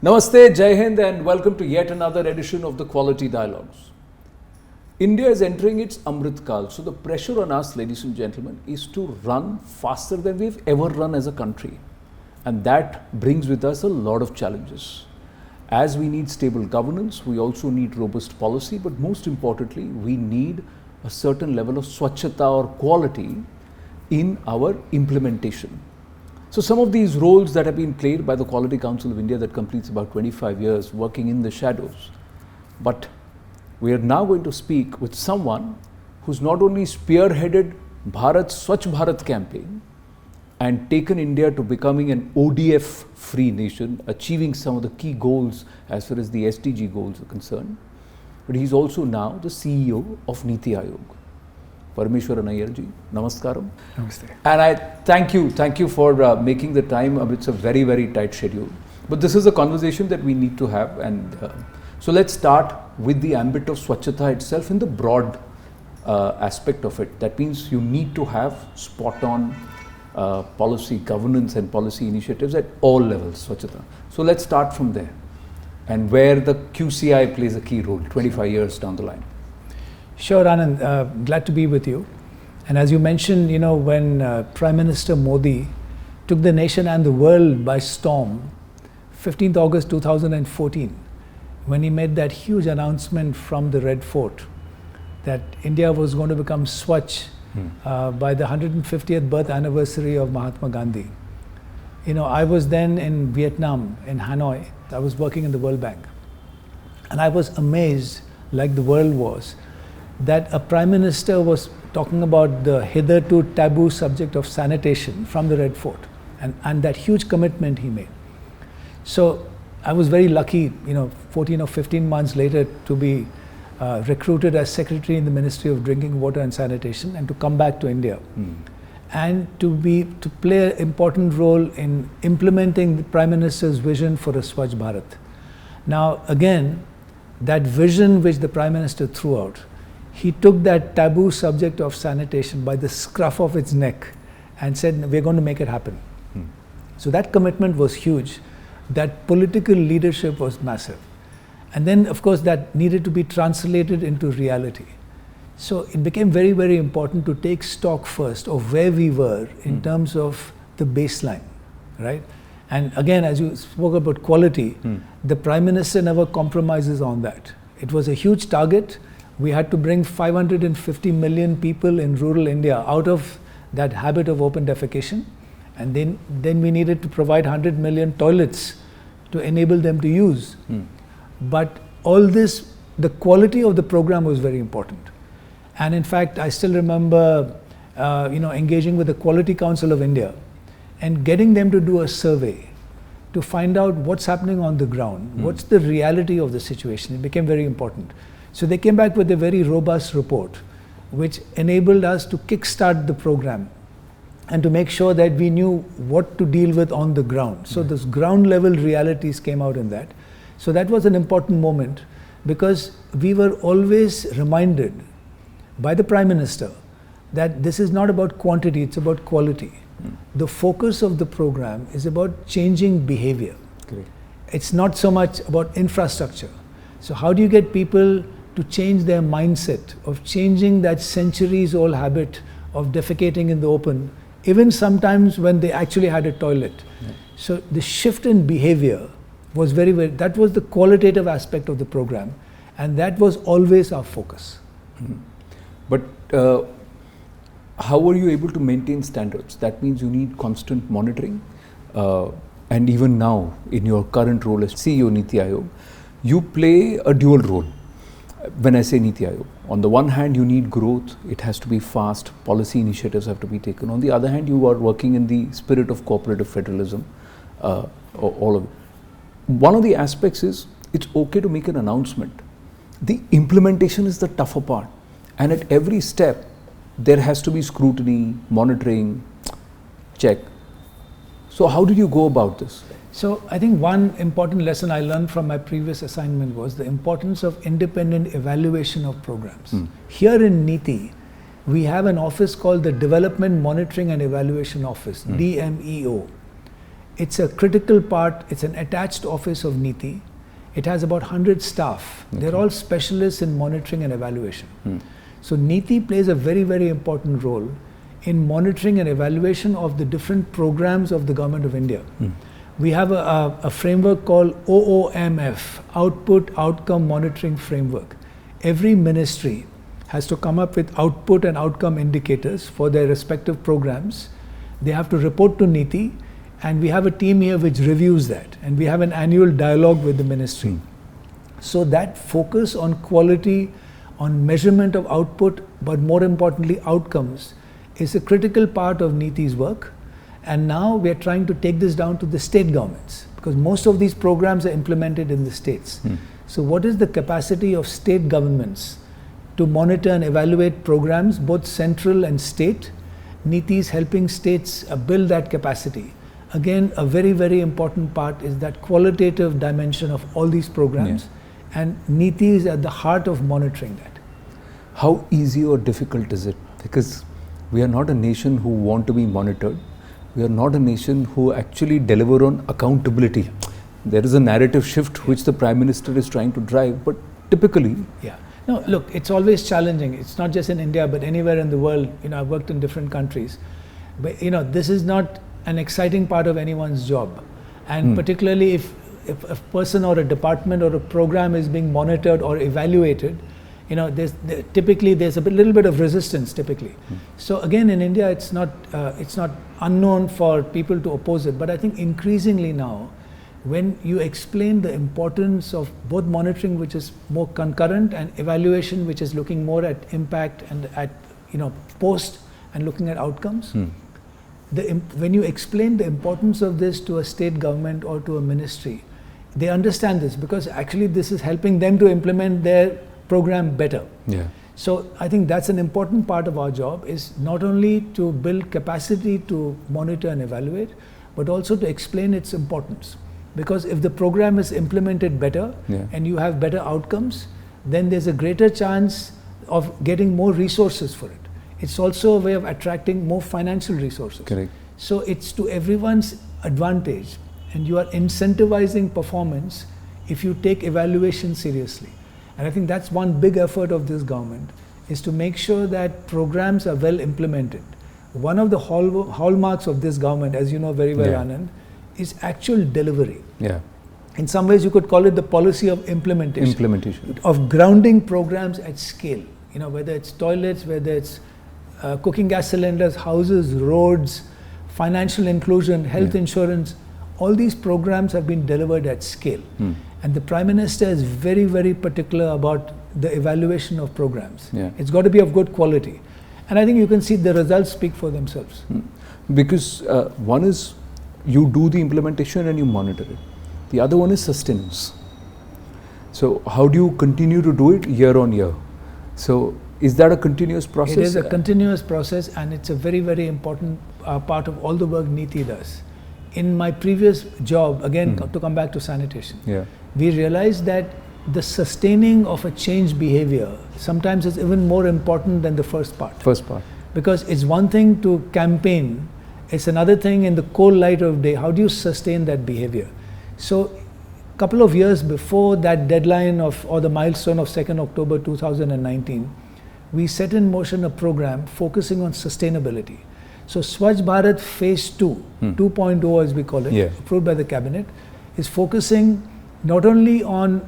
Namaste, Jai Hind, and welcome to yet another edition of the Quality Dialogues. India is entering its Amrit Kal, so the pressure on us, ladies and gentlemen, is to run faster than we've ever run as a country. And that brings with us a lot of challenges. As we need stable governance, we also need robust policy, but most importantly, we need a certain level of swachhata or quality in our implementation. So some of these roles that have been played by the Quality Council of India that completes about 25 years working in the shadows. But we are now going to speak with someone who's not only spearheaded Bharat's Swachh Bharat campaign and taken India to becoming an ODF-free nation, achieving some of the key goals as far as the SDG goals are concerned, but he's also now the CEO of Niti Aayog. Parameshwaran Iyer ji, namaskaram. Namaste. And I thank you for making the time. It's a very, very tight schedule. But this is a conversation that we need to have. And so let's start with the ambit of swachhata itself in the broad aspect of it. That means you need to have spot on policy governance and policy initiatives at all levels, swachhata. So let's start from there and where the QCI plays a key role 25 years down the line. Sure, Anand. Glad to be with you. And as you mentioned, when Prime Minister Modi took the nation and the world by storm, 15th August 2014, when he made that huge announcement from the Red Fort that India was going to become Swachh by the 150th birth anniversary of Mahatma Gandhi. I was then in Vietnam, in Hanoi. I was working in the World Bank. And I was amazed, like the world was, that a Prime Minister was talking about the hitherto taboo subject of sanitation from the Red Fort and that huge commitment he made. So I was very lucky, 14 or 15 months later to be recruited as Secretary in the Ministry of Drinking Water and Sanitation and to come back to India and to play an important role in implementing the Prime Minister's vision for a Swachh Bharat. Now again, that vision which the Prime Minister threw out, he took that taboo subject of sanitation by the scruff of its neck and said, we're going to make it happen. So that commitment was huge. That political leadership was massive. And then, of course, that needed to be translated into reality. So it became very, very important to take stock first of where we were in terms of the baseline, right? And again, as you spoke about quality, the Prime Minister never compromises on that. It was a huge target. We had to bring 550 million people in rural India out of that habit of open defecation. And then we needed to provide 100 million toilets to enable them to use. But all this, the quality of the program was very important. And in fact, I still remember, engaging with the Quality Council of India and getting them to do a survey to find out what's happening on the ground, what's the reality of the situation. It became very important. So they came back with a very robust report, which enabled us to kickstart the program and to make sure that we knew what to deal with on the ground. So those ground level realities came out in that. So that was an important moment because we were always reminded by the Prime Minister that this is not about quantity, it's about quality. The focus of the program is about changing behavior. Great. It's not so much about infrastructure. So how do you get people to change their mindset of changing that centuries-old habit of defecating in the open, even sometimes when they actually had a toilet. So the shift in behavior was that was the qualitative aspect of the program, and that was always our focus. But how were you able to maintain standards? That means you need constant monitoring. And even now, in your current role as CEO Niti Aayog, you play a dual role. When I say Niti Aayog, on the one hand, you need growth. It has to be fast. Policy initiatives have to be taken. On the other hand, you are working in the spirit of cooperative federalism. All of it. One of the aspects is it's okay to make an announcement. The implementation is the tougher part. And at every step, there has to be scrutiny, monitoring, check. So how did you go about this? So I think one important lesson I learned from my previous assignment was the importance of independent evaluation of programs. Here in Niti, we have an office called the Development Monitoring and Evaluation Office, DMEO. It's a critical part. It's an attached office of NITI. It has about 100 staff. Okay. They're all specialists in monitoring and evaluation. So NITI plays a very, very important role in monitoring and evaluation of the different programs of the Government of India. We have a framework called OOMF, Output Outcome Monitoring Framework. Every ministry has to come up with output and outcome indicators for their respective programs. They have to report to NITI, and we have a team here which reviews that, and we have an annual dialogue with the ministry. So that focus on quality, on measurement of output, but more importantly outcomes, is a critical part of NITI's work. And now we are trying to take this down to the state governments, because most of these programs are implemented in the states. So what is the capacity of state governments to monitor and evaluate programs, both central and state? NITI is helping states build that capacity. Again, a very, very important part is that qualitative dimension of all these programs, and NITI is at the heart of monitoring that. How easy or difficult is it? Because we are not a nation who want to be monitored. We are not a nation who actually deliver on accountability. There is a narrative shift which the Prime Minister is trying to drive, but typically... No, look, it's always challenging. It's not just in India, but anywhere in the world. I've worked in different countries. But, this is not an exciting part of anyone's job. And particularly if a person or a department or a program is being monitored or evaluated, typically there's a little bit of resistance typically. So again, in India, it's not unknown for people to oppose it. But I think increasingly now, when you explain the importance of both monitoring, which is more concurrent, and evaluation, which is looking more at impact and at post and looking at outcomes, when you explain the importance of this to a state government or to a ministry, they understand this, because actually this is helping them to implement their program better. So I think that's an important part of our job, is not only to build capacity to monitor and evaluate, but also to explain its importance. Because if the program is implemented better and you have better outcomes, then there's a greater chance of getting more resources for it. It's also a way of attracting more financial resources. Correct. So it's to everyone's advantage, and you are incentivizing performance if you take evaluation seriously. And I think that's one big effort of this government, is to make sure that programs are well implemented. One of the hallmarks of this government, as you know very well, Anand, is actual delivery. In some ways you could call it the policy of implementation. Of grounding programs at scale. Whether it's toilets, whether it's cooking gas cylinders, houses, roads, financial inclusion, health insurance, all these programs have been delivered at scale. And the Prime Minister is very, very particular about the evaluation of programs. It's got to be of good quality. And I think you can see the results speak for themselves. Because one is you do the implementation and you monitor it. The other one is sustenance. So how do you continue to do it year on year? So is that a continuous process? It is a continuous process, and it's a very, very important part of all the work NITI does. In my previous job, again, to come back to sanitation, we realized that the sustaining of a change behavior sometimes is even more important than the first part. Because it's one thing to campaign, it's another thing in the cold light of day, how do you sustain that behavior? So a couple of years before that deadline or the milestone of 2nd October 2019, we set in motion a program focusing on sustainability. So Swachh Bharat Phase 2, 2.0 as we call it, approved by the cabinet, is focusing not only on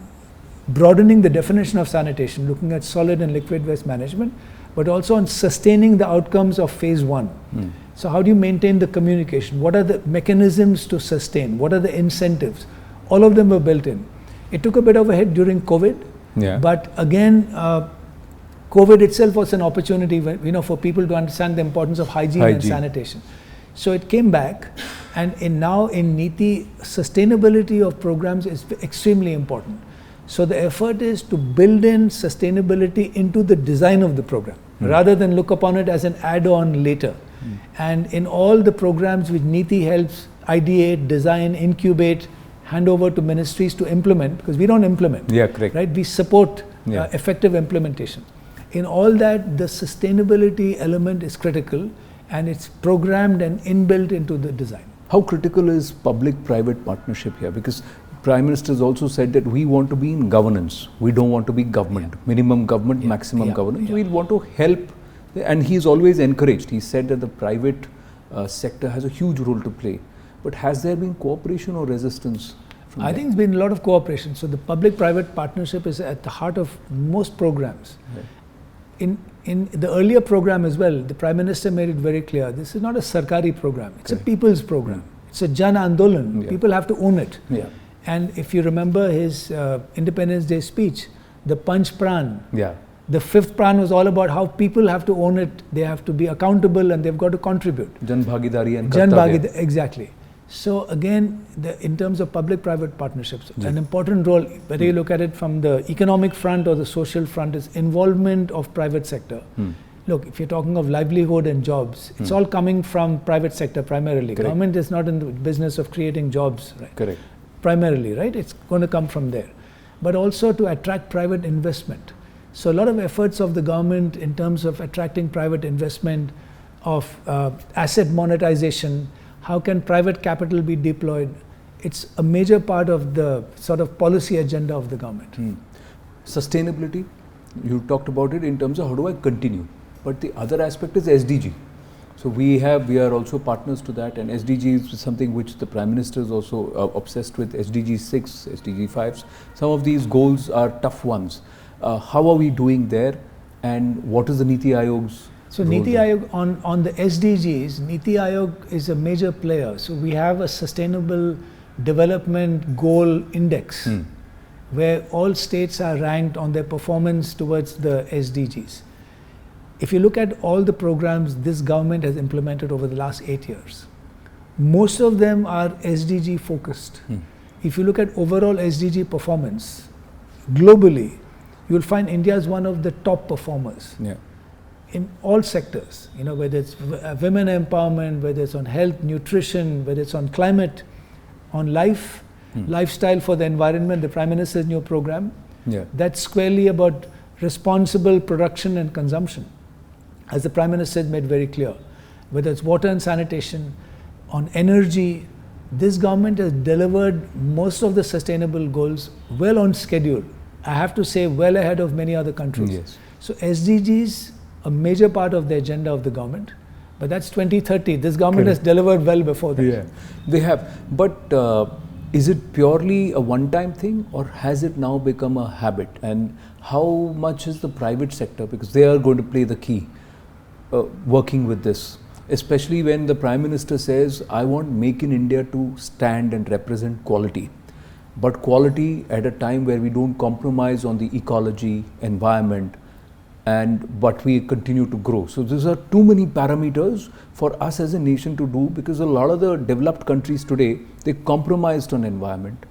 broadening the definition of sanitation, looking at solid and liquid waste management, but also on sustaining the outcomes of Phase 1. So how do you maintain the communication? What are the mechanisms to sustain? What are the incentives? All of them were built in. It took a bit of a hit during COVID, but again, COVID itself was an opportunity, for people to understand the importance of hygiene and sanitation. So it came back, and now in NITI, sustainability of programs is extremely important. So the effort is to build in sustainability into the design of the program, rather than look upon it as an add-on later. And in all the programs which NITI helps ideate, design, incubate, hand over to ministries to implement, because we don't implement, right? We support effective implementation. In all that, the sustainability element is critical, and it's programmed and inbuilt into the design. How critical is public-private partnership here? Because Prime Minister has also said that we want to be in governance. We don't want to be government. Minimum government, maximum governance. We want to help, and he's always encouraged. He said that the private sector has a huge role to play. But has there been cooperation or resistance? I think there's been a lot of cooperation. So the public-private partnership is at the heart of most programs. Right. In the earlier program as well, the Prime Minister made it very clear, this is not a Sarkari program, it's a people's program. It's a Jan Andolan, people have to own it. And if you remember his Independence Day speech, the Panch Pran, the fifth pran was all about how people have to own it, they have to be accountable and they've got to contribute. Jan Bhagidari and Kartavya. Exactly. So again, in terms of public-private partnerships, an important role, whether you look at it from the economic front or the social front, is involvement of private sector. Look, if you're talking of livelihood and jobs, it's all coming from private sector primarily. Correct. Government is not in the business of creating jobs, right? Correct. Primarily, right? It's going to come from there. But also to attract private investment. So a lot of efforts of the government in terms of attracting private investment, of asset monetization, how can private capital be deployed? It's a major part of the sort of policy agenda of the government. Sustainability, you talked about it in terms of how do I continue, but the other aspect is SDG. So we are also partners to that, and SDGs is something which the Prime Minister is also obsessed with. SDG 6, SDG 5. Some of these goals are tough ones. How are we doing there, and what is the Niti Aayog's? So Niti Aayog, on the SDGs, Niti Aayog is a major player. So we have a sustainable development goal index where all states are ranked on their performance towards the SDGs. If you look at all the programs this government has implemented over the last 8 years, most of them are SDG focused. If you look at overall SDG performance globally, you'll find India is one of the top performers. In all sectors, whether it's women empowerment, whether it's on health, nutrition, whether it's on climate, on life, lifestyle for the environment, the Prime Minister's new program, that's squarely about responsible production and consumption. As the Prime Minister made very clear, whether it's water and sanitation, on energy, this government has delivered most of the sustainable goals well on schedule. I have to say well ahead of many other countries. So SDGs, a major part of the agenda of the government, but that's 2030. This government has delivered well before that. They have. But is it purely a one-time thing, or has it now become a habit? And how much is the private sector, because they are going to play the key, working with this? Especially when the Prime Minister says, I want Make in India to stand and represent quality. But quality at a time where we don't compromise on the ecology, environment, but we continue to grow. So these are too many parameters for us as a nation to do, because a lot of the developed countries today, they compromised on environment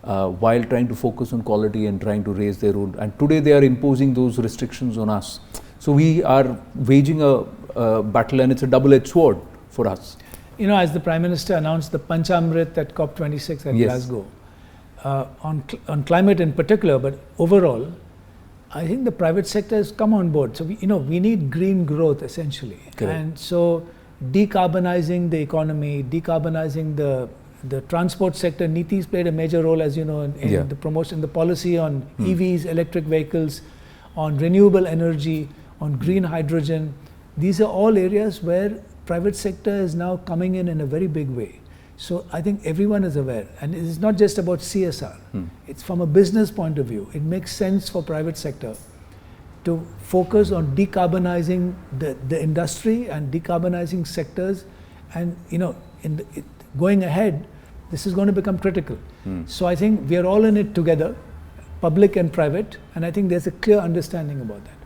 while trying to focus on quality and trying to raise their own. And today they are imposing those restrictions on us. So we are waging a battle, and it's a double-edged sword for us. As the Prime Minister announced the Panchamrit at COP26 at Glasgow, on climate in particular, but overall, I think the private sector has come on board. So we need green growth essentially. And so decarbonizing the economy, decarbonizing the transport sector, Niti's played a major role, as you know, in the promotion, the policy on EVs, electric vehicles, on renewable energy, on green hydrogen. These are all areas where private sector is now coming in a very big way. So I think everyone is aware, and it is not just about CSR. It's from a business point of view. It makes sense for private sector to focus on decarbonizing the industry and decarbonizing sectors, and going ahead, this is going to become critical. So I think we are all in it together, public and private, and I think there's a clear understanding about that.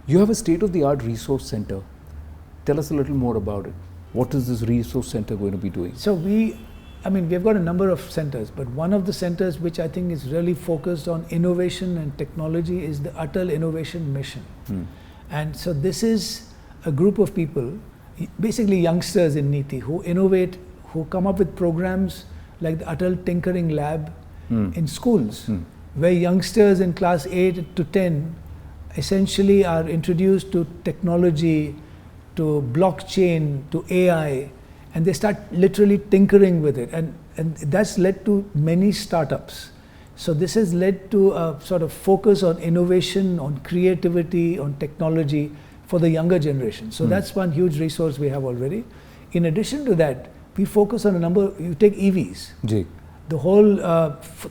You have a state-of-the-art resource center. Tell us a little more about it. What is this resource center going to be doing? So we've got a number of centers, but one of the centers which I think is really focused on innovation and technology is the Atal Innovation Mission. And so this is a group of people, basically youngsters in Niti, who innovate, who come up with programs like the Atal Tinkering Lab in schools, where youngsters in class 8 to 10 essentially are introduced to technology, to blockchain, to AI, and they start literally tinkering with it, and that's led to many startups. So this has led to a sort of focus on innovation, on creativity, on technology for the younger generation. So that's one huge resource we have already. In addition to that, we focus on a number. You take EVs. Ji. The whole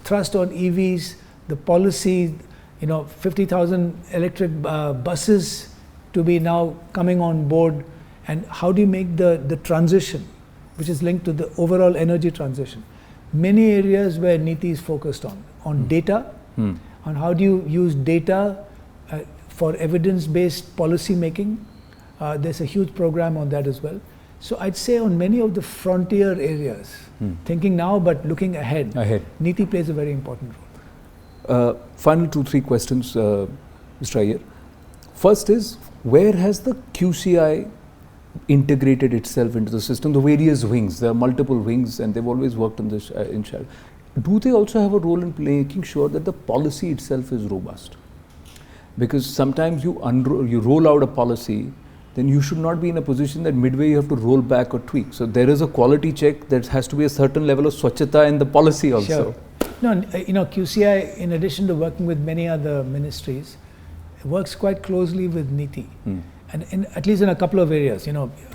thrust on EVs, the policy, 50,000 electric buses to be now coming on board, and how do you make the transition, which is linked to the overall energy transition. Many areas where NITI is focused on data, on how do you use data for evidence-based policy making. There's a huge program on that as well. So I'd say on many of the frontier areas, thinking now but looking ahead, NITI plays a very important role. Final 2-3 questions, Mr. Iyer. First is, where has the QCI integrated itself into the system, the various wings? There are multiple wings and they've always worked on this in shadow. Do they also have a role in making sure that the policy itself is robust? Because sometimes you roll out a policy, then you should not be in a position that midway you have to roll back or tweak. So there is a quality check. There has to be a certain level of swachhata in the policy also. Sure. No, QCI, in addition to working with many other ministries, works quite closely with NITI. And at least in a couple of areas.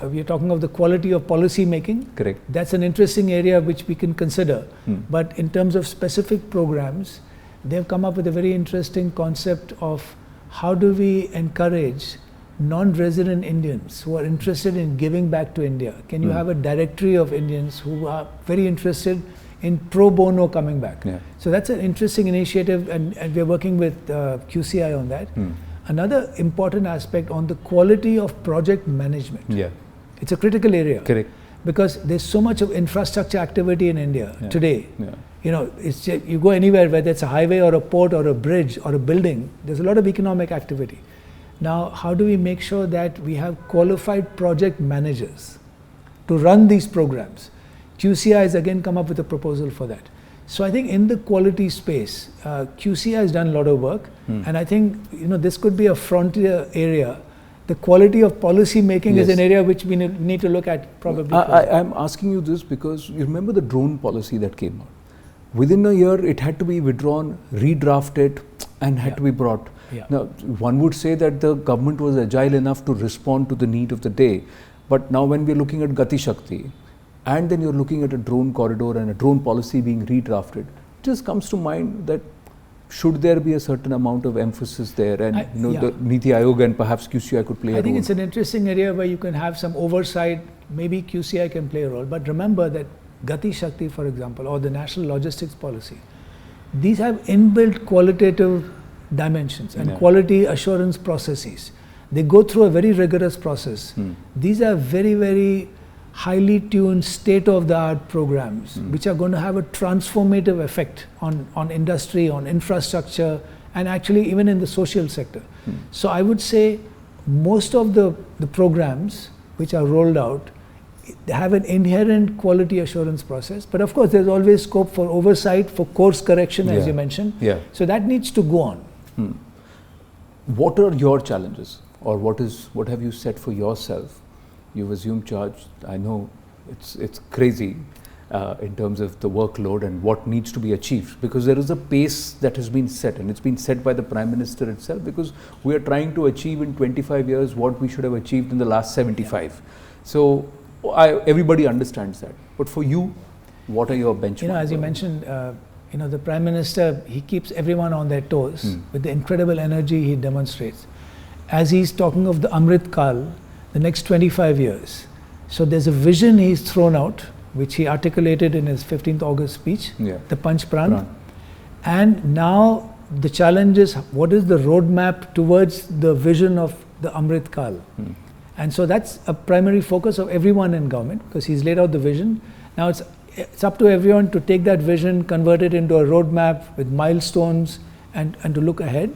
We're talking of the quality of policy making. Correct. That's an interesting area which we can consider. But in terms of specific programs, they've come up with a very interesting concept of how do we encourage non-resident Indians who are interested in giving back to India. Can you have a directory of Indians who are very interested in pro bono coming back? Yeah. So that's an interesting initiative, and we're working with QCI on that. Another important aspect on the quality of project management. Yeah. It's a critical area. Correct. Because there's so much of infrastructure activity in India today. Yeah. You go anywhere, whether it's a highway or a port or a bridge or a building, there's a lot of economic activity. Now, how do we make sure that we have qualified project managers to run these programs? QCI has again come up with a proposal for that. So I think in the quality space, QCI has done a lot of work, and I think this could be a frontier area. The quality of policy making is an area which we need to look at probably. I'm asking you this because you remember the drone policy that came out. Within a year, it had to be withdrawn, redrafted, and had to be brought. Now, one would say that the government was agile enough to respond to the need of the day. But now when we're looking at Gati Shakti, and then you're looking at a drone corridor and a drone policy being redrafted, it just comes to mind that should there be a certain amount of emphasis there, and the NITI Aayog and perhaps QCI could play a role. I think it's an interesting area where you can have some oversight. Maybe QCI can play a role. But remember that Gati Shakti, for example, or the National Logistics Policy, these have inbuilt qualitative dimensions and quality assurance processes. They go through a very rigorous process. These are very, very highly tuned, state-of-the-art programs which are going to have a transformative effect on industry, on infrastructure, and actually even in the social sector. So I would say most of the programs which are rolled out have an inherent quality assurance process. But of course, there's always scope for oversight, for course correction, as you mentioned. So that needs to go on. What are your challenges, or what have you set for yourself? You've assumed charge. I know it's crazy in terms of the workload and what needs to be achieved, because there is a pace that has been set, and it's been set by the Prime Minister itself, because we are trying to achieve in 25 years what we should have achieved in the last 75. So everybody understands that. But for you, what are your benchmarks? As you mentioned, the Prime Minister, he keeps everyone on their toes with the incredible energy he demonstrates. As he's talking of the Amrit Kal, the next 25 years. So there's a vision he's thrown out, which he articulated in his 15th August speech, the Panch Pran. And now the challenge is, what is the roadmap towards the vision of the Amrit Kal? And so that's a primary focus of everyone in government, because he's laid out the vision. Now it's up to everyone to take that vision, convert it into a roadmap with milestones, and to look ahead.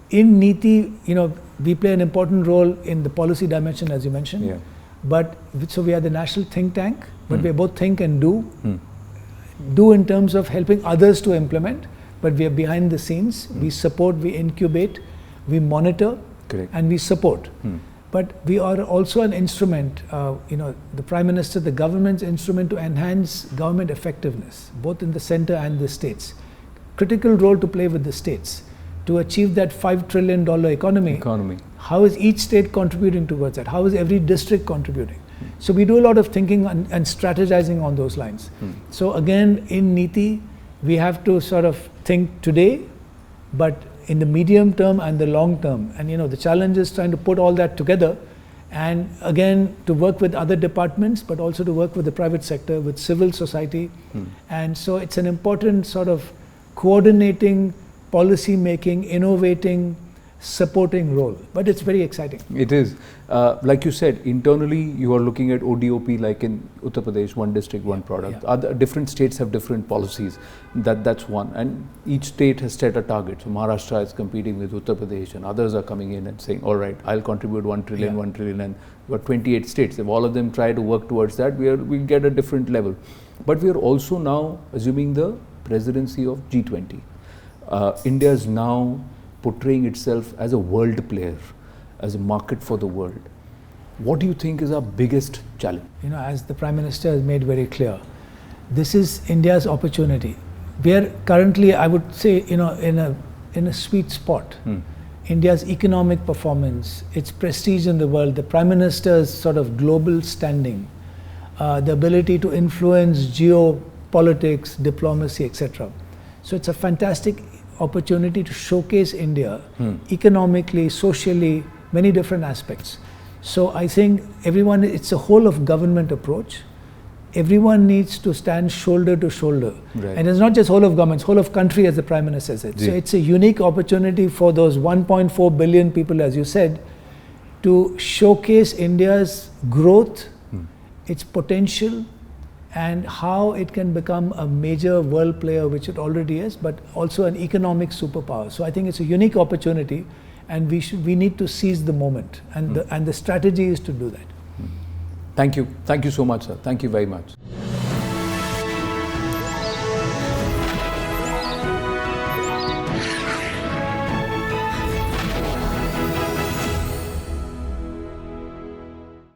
In NITI, we play an important role in the policy dimension, as you mentioned. But so we are the national think tank, but we are both think and do. Do in terms of helping others to implement, but we are behind the scenes. We support, we incubate, we monitor, and we support. But we are also an instrument, the Prime Minister, the government's instrument to enhance government effectiveness, both in the center and the states. Critical role to play with the states to achieve that $5 trillion economy. How is each state contributing towards that? How is every district contributing? So we do a lot of thinking and strategizing on those lines. So again, in Niti, we have to sort of think today, but in the medium term and the long term. And the challenge is trying to put all that together, and again to work with other departments, but also to work with the private sector, with civil society. And so it's an important sort of coordinating, policy making, innovating, supporting role. But it's very exciting. It is. Like you said, internally you are looking at ODOP, like in Uttar Pradesh, one district, one product. Other different states have different policies. That's one. And each state has set a target. So Maharashtra is competing with Uttar Pradesh, and others are coming in and saying, all right, I'll contribute 1 trillion, 1 trillion, and we've got 28 states. If all of them try to work towards that, we'll get a different level. But we are also now assuming the presidency of G20. India is now portraying itself as a world player, as a market for the world. What do you think is our biggest challenge? As the Prime Minister has made very clear, this is India's opportunity. We are currently, I would say, in a sweet spot. India's economic performance, its prestige in the world, the Prime Minister's sort of global standing, the ability to influence geopolitics, diplomacy, etc. So it's a fantastic opportunity to showcase India economically, socially, many different aspects. So I think it's a whole of government approach. Everyone needs to stand shoulder to shoulder. And it's not just whole of government, it's whole of country, as the Prime Minister said. So it's a unique opportunity for those 1.4 billion people, as you said, to showcase India's growth, its potential, and how it can become a major world player, which it already is, but also an economic superpower. So I think it's a unique opportunity, and we need to seize the moment, and the strategy is to do that. Thank you so much, sir. Thank you very much.